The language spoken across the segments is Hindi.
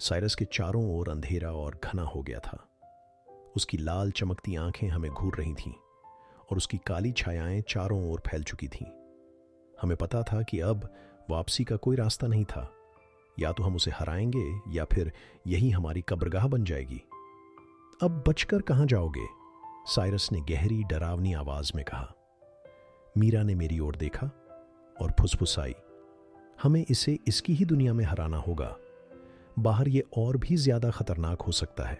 साइरस के चारों ओर अंधेरा और घना हो गया था। उसकी लाल चमकती आंखें हमें घूर रही थीं और उसकी काली छायाएं चारों ओर फैल चुकी थीं। हमें पता था कि अब वापसी का कोई रास्ता नहीं था। या तो हम उसे हराएंगे या फिर यही हमारी कब्रगाह बन जाएगी। अब बचकर कहाँ जाओगे? साइरस ने गहरी डरावनी आवाज में कहा। मीरा ने मेरी ओर देखा और फुसफुसाई, हमें इसे इसकी ही दुनिया में हराना होगा। बाहर ये और भी ज्यादा खतरनाक हो सकता है।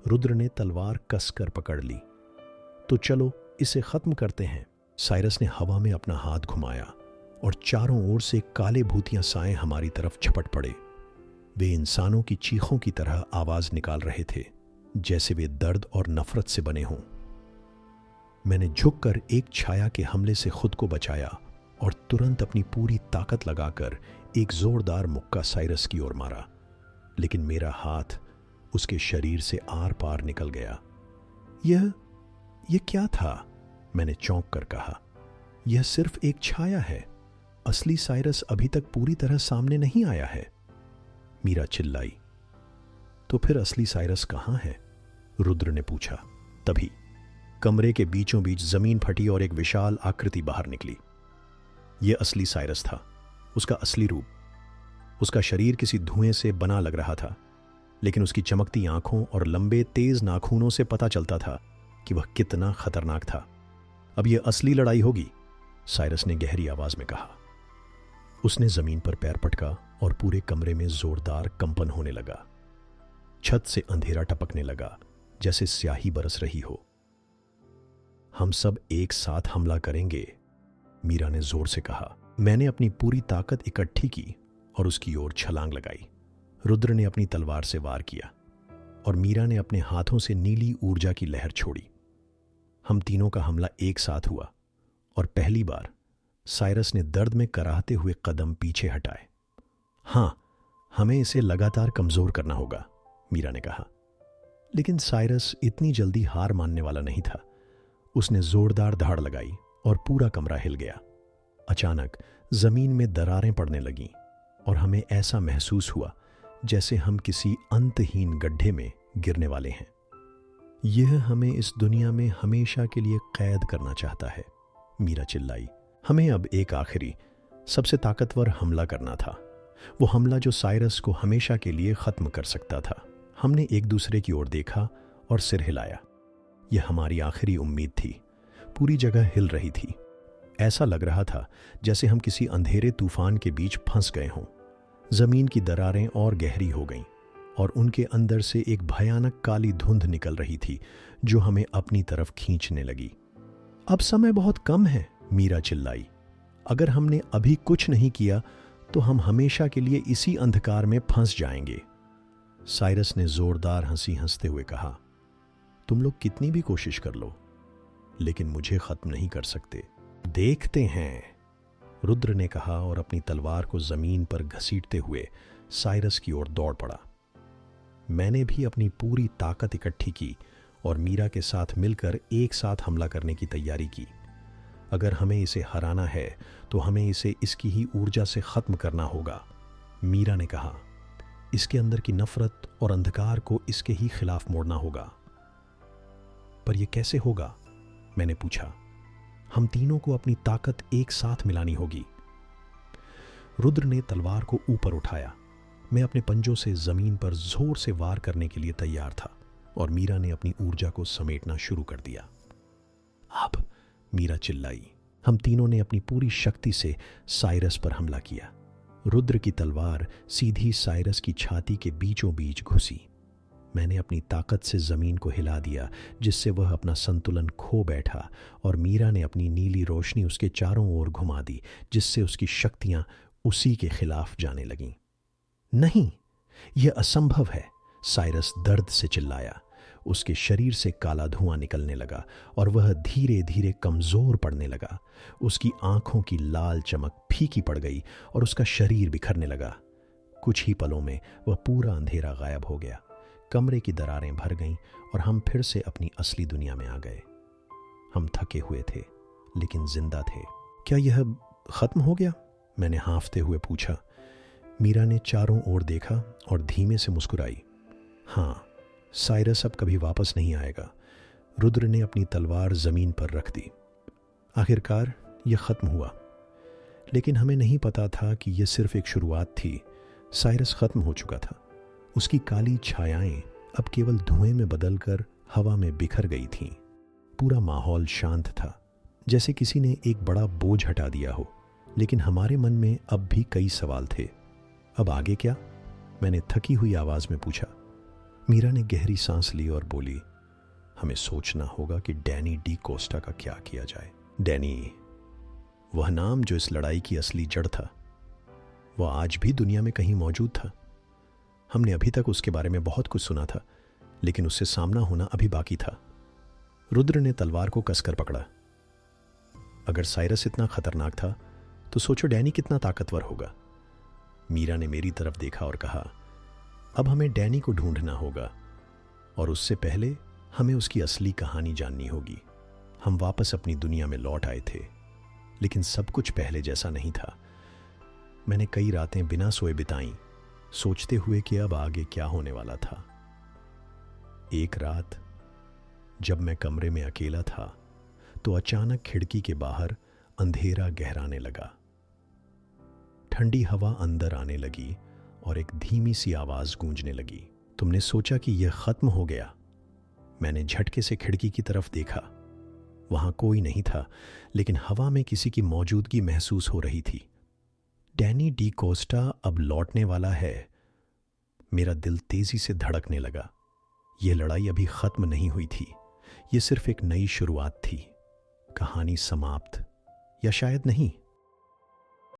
रुद्र ने तलवार कसकर पकड़ ली। तो चलो इसे खत्म करते हैं। साइरस ने हवा में अपना हाथ घुमाया और चारों ओर से काले भूतिया साए हमारी तरफ झपट पड़े। वे इंसानों की चीखों की तरह आवाज निकाल रहे थे, जैसे वे दर्द और नफरत से बने हों। मैंने झुककर एक छाया के हमले से खुद को बचाया और तुरंत अपनी पूरी ताकत लगाकर एक जोरदार मुक्का साइरस की ओर मारा, लेकिन मेरा हाथ उसके शरीर से आर पार निकल गया। यह क्या था? मैंने चौंक कर कहा। यह सिर्फ एक छाया है। असली साइरस अभी तक पूरी तरह सामने नहीं आया है। मीरा चिल्लाई। तो फिर असली साइरस कहां है? रुद्र ने पूछा। तभी कमरे के बीचों बीच जमीन फटी और एक विशाल आकृति बाहर निकली। यह असली साइरस था, उसका असली रूप। उसका शरीर किसी धुएं से बना लग रहा था, लेकिन उसकी चमकती आंखों और लंबे तेज नाखूनों से पता चलता था कि वह कितना खतरनाक था। अब यह असली लड़ाई होगी, साइरस ने गहरी आवाज में कहा। उसने जमीन पर पैर पटका और पूरे कमरे में जोरदार कंपन होने लगा। छत से अंधेरा टपकने लगा, जैसे स्याही बरस रही हो। हम सब एक साथ हमला करेंगे, मीरा ने जोर से कहा। मैंने अपनी पूरी ताकत इकट्ठी की और उसकी ओर छलांग लगाई। रुद्र ने अपनी तलवार से वार किया और मीरा ने अपने हाथों से नीली ऊर्जा की लहर छोड़ी। हम तीनों का हमला एक साथ हुआ और पहली बार साइरस ने दर्द में कराहते हुए कदम पीछे हटाए। हां, हमें इसे लगातार कमजोर करना होगा, मीरा ने कहा। लेकिन साइरस इतनी जल्दी हार मानने वाला नहीं था। उसने जोरदार दहाड़ लगाई और पूरा कमरा हिल गया। अचानक जमीन में दरारें पड़ने लगीं और हमें ऐसा महसूस हुआ जैसे हम किसी अंतहीन गड्ढे में गिरने वाले हैं। यह हमें इस दुनिया में हमेशा के लिए कैद करना चाहता है, मीरा चिल्लाई। हमें अब एक आखिरी, सबसे ताकतवर हमला करना था, वो हमला जो साइरस को हमेशा के लिए खत्म कर सकता था। हमने एक दूसरे की ओर देखा और सिर हिलाया। यह हमारी आखिरी उम्मीद थी। पूरी जगह हिल रही थी। ऐसा लग रहा था जैसे हम किसी अंधेरे तूफान के बीच फंस गए हों। जमीन की दरारें और गहरी हो गईं और उनके अंदर से एक भयानक काली धुंध निकल रही थी जो हमें अपनी तरफ खींचने लगी। अब समय बहुत कम है, मीरा चिल्लाई। अगर हमने अभी कुछ नहीं किया तो हम हमेशा के लिए इसी अंधकार में फंस जाएंगे। साइरस ने जोरदार हंसी हंसते हुए कहा, तुम लोग कितनी भी कोशिश कर लो, लेकिन मुझे खत्म नहीं कर सकते। देखते हैं, रुद्र ने कहा और अपनी तलवार को जमीन पर घसीटते हुए साइरस की ओर दौड़ पड़ा। मैंने भी अपनी पूरी ताकत इकट्ठी की और मीरा के साथ मिलकर एक साथ हमला करने की तैयारी की। अगर हमें इसे हराना है तो हमें इसे इसकी ही ऊर्जा से खत्म करना होगा, मीरा ने कहा। इसके अंदर की नफरत और अंधकार को इसके ही खिलाफ मोड़ना होगा। पर यह कैसे होगा? मैंने पूछा। हम तीनों को अपनी ताकत एक साथ मिलानी होगी। रुद्र ने तलवार को ऊपर उठाया। मैं अपने पंजों से जमीन पर जोर से वार करने के लिए तैयार था और मीरा ने अपनी ऊर्जा को समेटना शुरू कर दिया। अब, मीरा चिल्लाई। हम तीनों ने अपनी पूरी शक्ति से साइरस पर हमला किया। रुद्र की तलवार सीधी साइरस की छाती के बीचों बीच घुसी। मैंने अपनी ताकत से जमीन को हिला दिया, जिससे वह अपना संतुलन खो बैठा, और मीरा ने अपनी नीली रोशनी उसके चारों ओर घुमा दी, जिससे उसकी शक्तियां उसी के खिलाफ जाने लगीं। नहीं, यह असंभव है, साइरस दर्द से चिल्लाया। उसके शरीर से काला धुआं निकलने लगा और वह धीरे धीरे कमजोर पड़ने लगा। उसकी आंखों की लाल चमक फीकी पड़ गई और उसका शरीर बिखरने लगा। कुछ ही पलों में वह पूरा अंधेरा गायब हो गया। कमरे की दरारें भर गईं और हम फिर से अपनी असली दुनिया में आ गए। हम थके हुए थे, लेकिन जिंदा थे। क्या यह खत्म हो गया? मैंने हांफते हुए पूछा। मीरा ने चारों ओर देखा और धीमे से मुस्कुराई। हाँ, साइरस अब कभी वापस नहीं आएगा। रुद्र ने अपनी तलवार जमीन पर रख दी। आखिरकार यह खत्म हुआ, लेकिन हमें नहीं पता था कि यह सिर्फ एक शुरुआत थी। साइरस खत्म हो चुका था। उसकी काली छायाएं अब केवल धुएं में बदलकर हवा में बिखर गई थीं। पूरा माहौल शांत था, जैसे किसी ने एक बड़ा बोझ हटा दिया हो। लेकिन हमारे मन में अब भी कई सवाल थे। अब आगे क्या? मैंने थकी हुई आवाज में पूछा। मीरा ने गहरी सांस ली और बोली, हमें सोचना होगा कि डैनी डी कोस्टा का क्या किया जाए। डैनी, वह नाम जो इस लड़ाई की असली जड़ था, वह आज भी दुनिया में कहीं मौजूद था। हमने अभी तक उसके बारे में बहुत कुछ सुना था, लेकिन उससे सामना होना अभी बाकी था। रुद्र ने तलवार को कसकर पकड़ा। अगर साइरस इतना खतरनाक था तो सोचो डैनी कितना ताकतवर होगा। मीरा ने मेरी तरफ देखा और कहा, अब हमें डैनी को ढूंढना होगा, और उससे पहले हमें उसकी असली कहानी जाननी होगी। हम वापस अपनी दुनिया में लौट आए थे, लेकिन सब कुछ पहले जैसा नहीं था। मैंने कई रातें बिना सोए बिताई, सोचते हुए कि अब आगे क्या होने वाला था। एक रात जब मैं कमरे में अकेला था तो अचानक खिड़की के बाहर अंधेरा गहराने लगा। ठंडी हवा अंदर आने लगी और एक धीमी सी आवाज गूंजने लगी, तुमने सोचा कि यह खत्म हो गया? मैंने झटके से खिड़की की तरफ देखा। वहां कोई नहीं था, लेकिन हवा में किसी की मौजूदगी महसूस हो रही थी। डैनी डी कोस्टा अब लौटने वाला है। मेरा दिल तेजी से धड़कने लगा। यह लड़ाई अभी खत्म नहीं हुई थी, यह सिर्फ एक नई शुरुआत थी। कहानी समाप्त, या शायद नहीं।